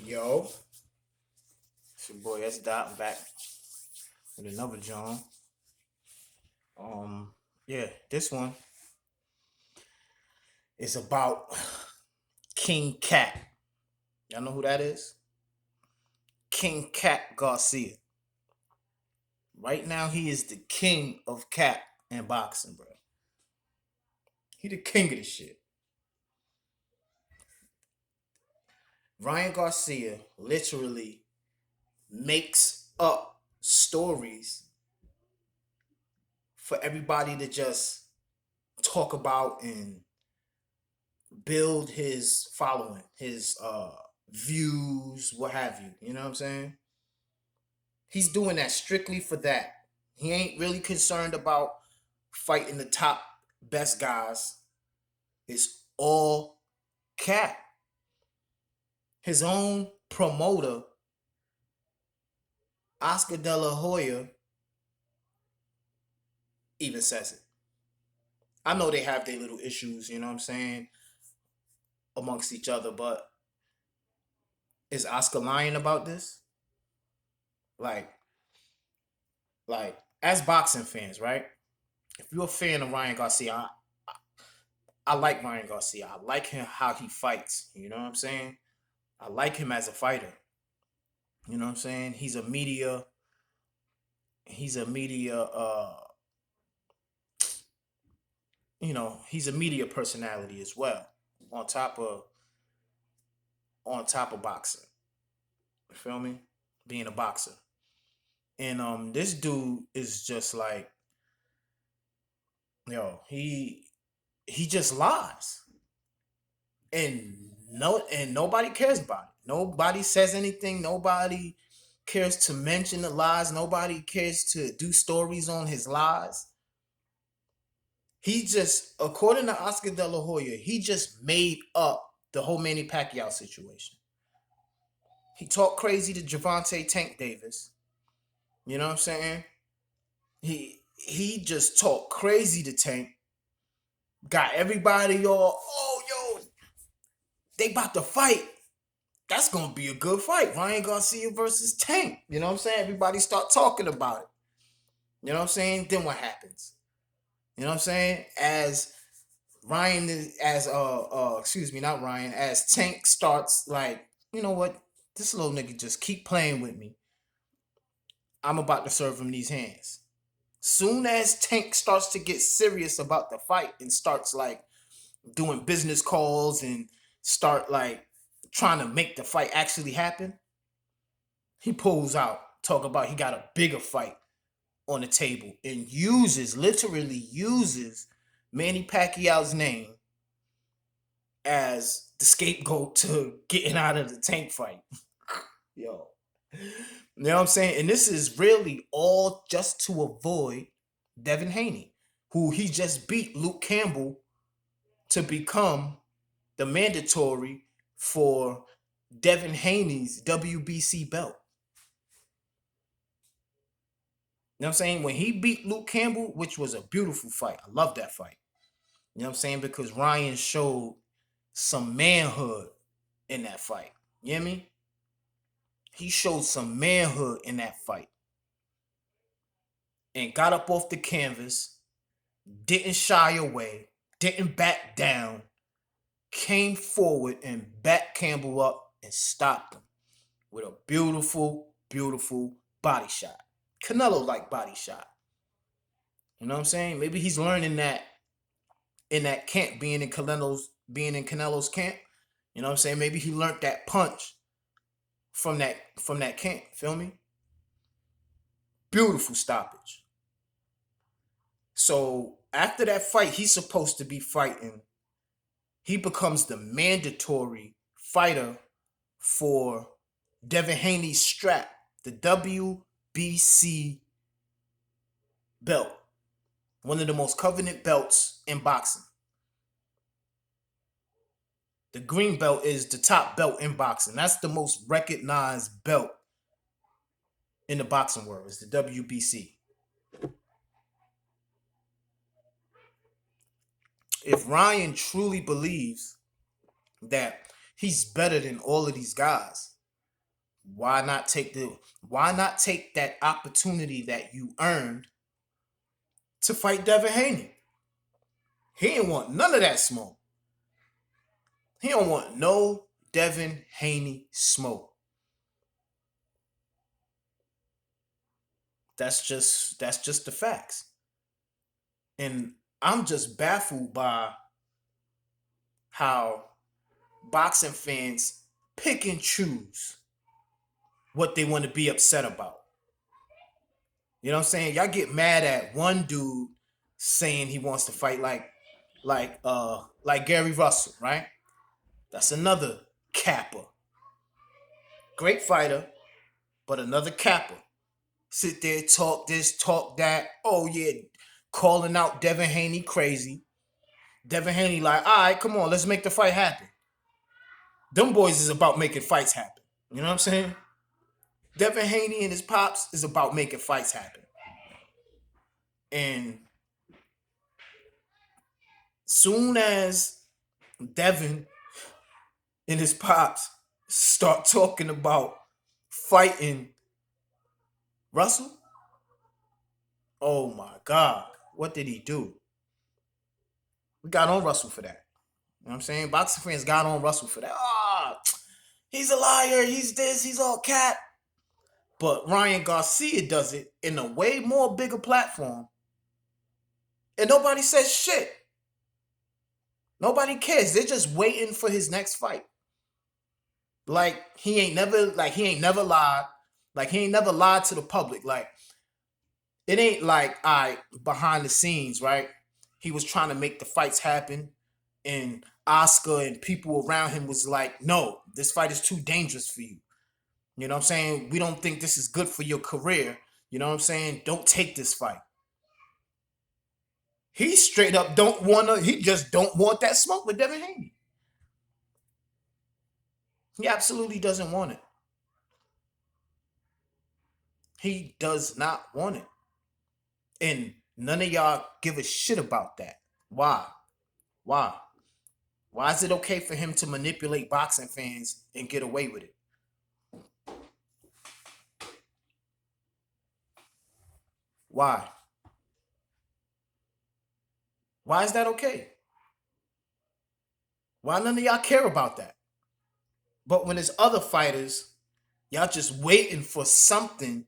Yo, it's your boy S. Dot. I'm back with another John. Um, yeah, this one is about King Cat. Y'all know who that is? King Cat Garcia. Right now, he is the king of cat and boxing, bro. He the king of the shit. Ryan Garcia literally makes up stories for everybody to just talk about and build his following, his views, what have you. You know what I'm saying? He's doing that strictly for that. He ain't really concerned about fighting the top best guys. It's all cat. His own promoter, Oscar De La Hoya, even says it. I know they have their little issues, you know what I'm saying, amongst each other, but is Oscar lying about this? Like, as boxing fans, right? If you're a fan of Ryan Garcia, I like Ryan Garcia. I like him how he fights. You know what I'm saying? I like him as a fighter. You know what I'm saying? He's a media personality as well. On top of boxing. You feel me? Being a boxer. And this dude is just like, he just lies. And nobody cares about it. Nobody says anything. Nobody cares to mention the lies. Nobody cares to do stories on his lies. He just, according to Oscar De La Hoya, he just made up the whole Manny Pacquiao situation. He talked crazy to Javante Tank Davis. You know what I'm saying? He just talked crazy to Tank. Got everybody all, oh yo, they about to fight. That's gonna be a good fight. Ryan Garcia versus Tank. You know what I'm saying? Everybody start talking about it. You know what I'm saying? Then what happens? You know what I'm saying? As Ryan is as excuse me, not Ryan, as Tank starts like, you know what? This little nigga just keep playing with me. I'm about to serve him these hands. Soon as Tank starts to get serious about the fight and starts like doing business calls and start like trying to make the fight actually happen, he pulls out, talk about he got a bigger fight on the table and literally uses Manny Pacquiao's name as the scapegoat to getting out of the Tank fight. Yo. You know what I'm saying? And this is really all just to avoid Devin Haney, who he just beat Luke Campbell to become the mandatory for Devin Haney's WBC belt. You know what I'm saying? When he beat Luke Campbell, which was a beautiful fight. I love that fight. You know what I'm saying? Because Ryan showed some manhood in that fight. You hear me? He showed some manhood in that fight. And got up off the canvas, didn't shy away, didn't back down, came forward and backed Campbell up and stopped him with a beautiful, beautiful body shot. Canelo-like body shot. You know what I'm saying? Maybe he's learning that in that camp, being in Canelo's camp. You know what I'm saying? Maybe he learned that punch from that camp. Feel me? Beautiful stoppage. So after that fight, he's supposed to be fighting. He becomes the mandatory fighter for Devin Haney's strap, the WBC belt, one of the most coveted belts in boxing. The green belt is the top belt in boxing. That's the most recognized belt in the boxing world. It's the WBC. If Ryan truly believes that he's better than all of these guys, Why not take that opportunity that you earned to fight Devin Haney? He didn't want none of that smoke. He don't want no Devin Haney smoke. That's just the facts. And I'm just baffled by how boxing fans pick and choose what they want to be upset about. You know what I'm saying? Y'all get mad at one dude saying he wants to fight like Gary Russell, right? That's another capper. Great fighter, but another capper. Sit there, talk this, talk that. Oh yeah, calling out Devin Haney crazy. Devin Haney like, all right, come on, let's make the fight happen. Them boys is about making fights happen. You know what I'm saying? Devin Haney and his pops is about making fights happen. And soon as Devin and his pops start talking about fighting Russell, oh my God, what did he do? We got on Russell for that. You know what I'm saying? Boxing fans got on Russell for that. Ah, he's a liar. He's this. He's all cat. But Ryan Garcia does it in a way more bigger platform. And nobody says shit. Nobody cares. They're just waiting for his next fight. Like he ain't never lied. Like he ain't never lied to the public. Like it ain't like behind the scenes, right? He was trying to make the fights happen, and Oscar and people around him was like, no, this fight is too dangerous for you. You know what I'm saying? We don't think this is good for your career. You know what I'm saying? Don't take this fight. He straight up he just don't want that smoke with Devin Haney. He absolutely doesn't want it. He does not want it. And none of y'all give a shit about that. Why? Why? Why is it okay for him to manipulate boxing fans and get away with it? Why? Why is that okay? Why none of y'all care about that? But when there's other fighters, y'all just waiting for something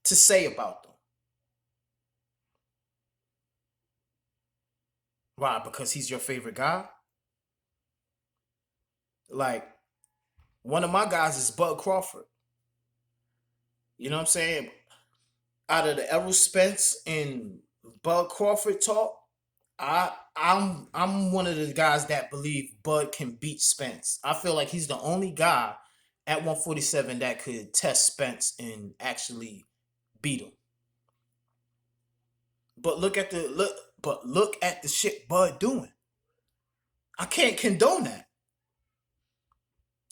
to say about them. Why? Because he's your favorite guy? Like, one of my guys is Bud Crawford. You know what I'm saying? Out of the Errol Spence and Bud Crawford talk, I'm one of the guys that believe Bud can beat Spence. I feel like he's the only guy at 147 that could test Spence and actually beat him. But look at the shit Bud doing. I can't condone that.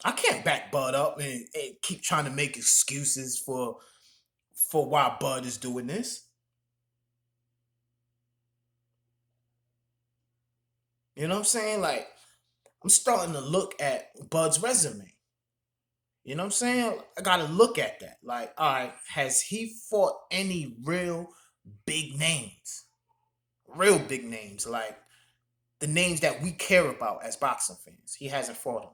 I can't back Bud up and keep trying to make excuses for why Bud is doing this. You know what I'm saying? Like, I'm starting to look at Bud's resume. You know what I'm saying? I gotta look at that. Like, all right, has he fought any real big names? Real big names, like the names that we care about as boxing fans. He hasn't fought them.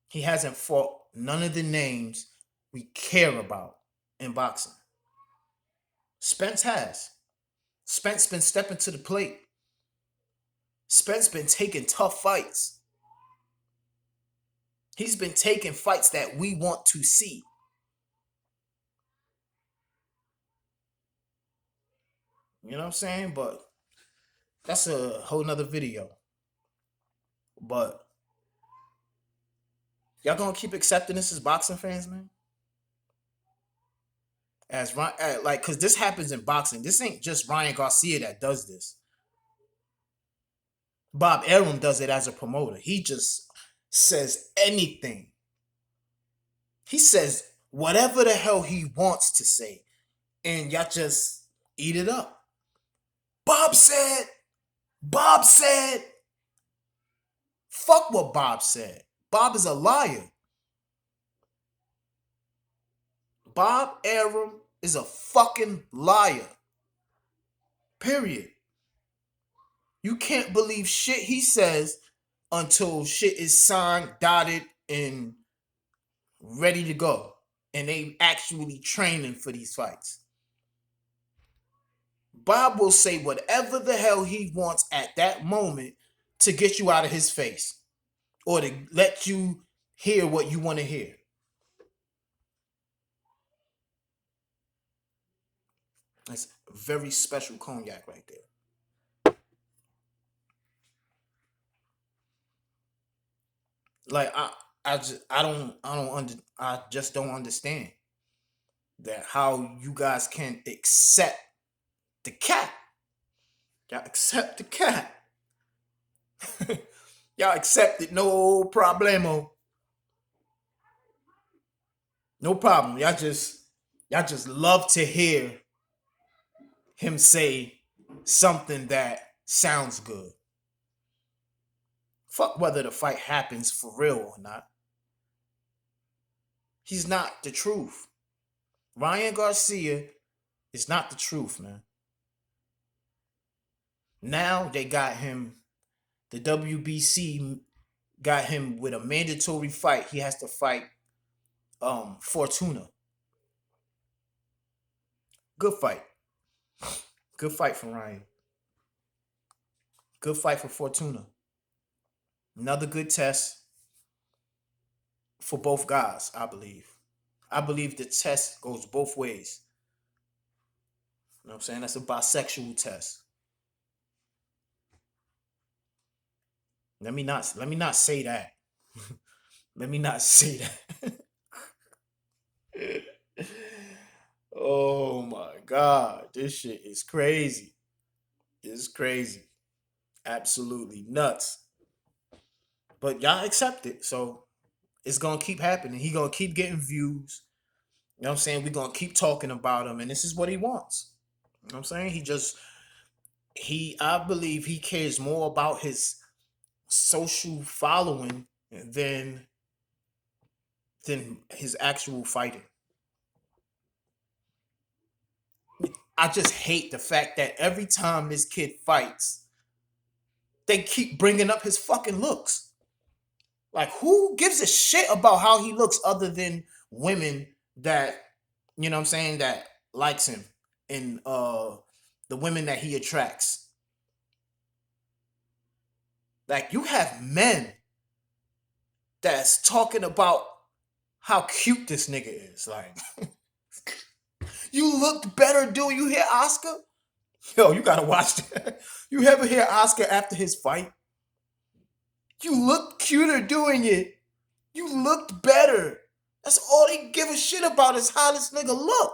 He hasn't fought none of the names we care about in boxing. Spence has. Spence been stepping to the plate. Spence been taking tough fights. He's been taking fights that we want to see. You know what I'm saying? But that's a whole nother video. But y'all gonna keep accepting this as boxing fans, man? Like, cause this happens in boxing. This ain't just Ryan Garcia that does this. Bob Arum does it as a promoter. He just says anything. He says whatever the hell he wants to say, and y'all just eat it up. Bob said, Bob said, fuck what Bob said. Bob is a liar. Bob Arum is a fucking liar. Period. You can't believe shit he says until shit is signed, dotted, and ready to go. And they actually training for these fights. Bob will say whatever the hell he wants at that moment to get you out of his face or to let you hear what you want to hear. That's very special cognac right there. Like I just don't understand that how you guys can accept the cat. Y'all accept the cat. Y'all accept it, no problemo. No problem. Y'all just love to hear him say something that sounds good. Fuck whether the fight happens for real or not. He's not the truth. Ryan Garcia is not the truth, man. Now they got him, the WBC got him with a mandatory fight. He has to fight Fortuna. Good fight. Good fight for Ryan. Good fight for Fortuna. Another good test for both guys, I believe. I believe the test goes both ways. You know what I'm saying? That's a bisexual test. Let me not say that. Let me not say that. Oh my god, this shit is crazy. It's crazy. Absolutely nuts. But y'all accept it. So it's gonna keep happening. He gonna keep getting views. You know what I'm saying? We're gonna keep talking about him, and this is what he wants. You know what I'm saying? I believe he cares more about his social following than his actual fighting. I just hate the fact that every time this kid fights, they keep bringing up his fucking looks. Like, who gives a shit about how he looks other than women that, you know what I'm saying, that likes him and the women that he attracts? Like, you have men that's talking about how cute this nigga is. Like, you looked better doing. You hear Oscar? Yo, you gotta watch that. You ever hear Oscar after his fight? You looked cuter doing it. You looked better. That's all they give a shit about is how this nigga look.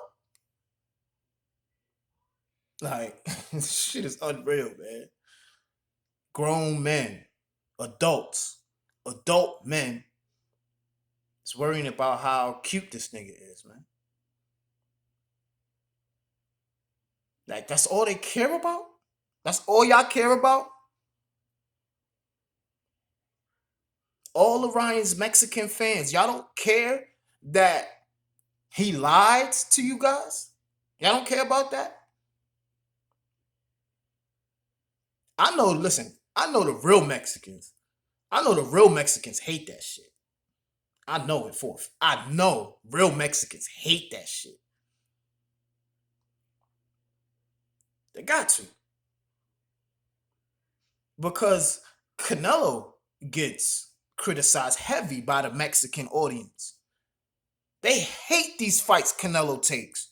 Like, shit is unreal, man. Grown men, adults, adult men is worrying about how cute this nigga is, man. Like, that's all they care about? That's all y'all care about? All of Ryan's Mexican fans, y'all don't care that he lied to you guys? Y'all don't care about that? Listen, I know the real Mexicans. I know the real Mexicans hate that shit. I know it for. I know real Mexicans hate that shit. They got to. Because Canelo gets criticized heavy by the Mexican audience. They hate these fights Canelo takes.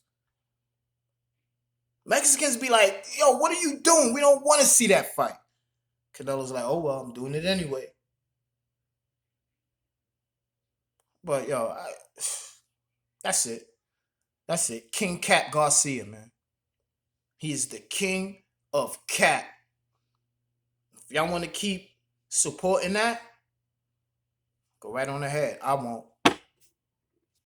Mexicans be like, yo, what are you doing? We don't want to see that fight. Canelo's like, oh, well, I'm doing it anyway. But, yo, that's it. That's it. King Cat Garcia, man. He is the king of cat. If y'all want to keep supporting that, go right on ahead. I won't.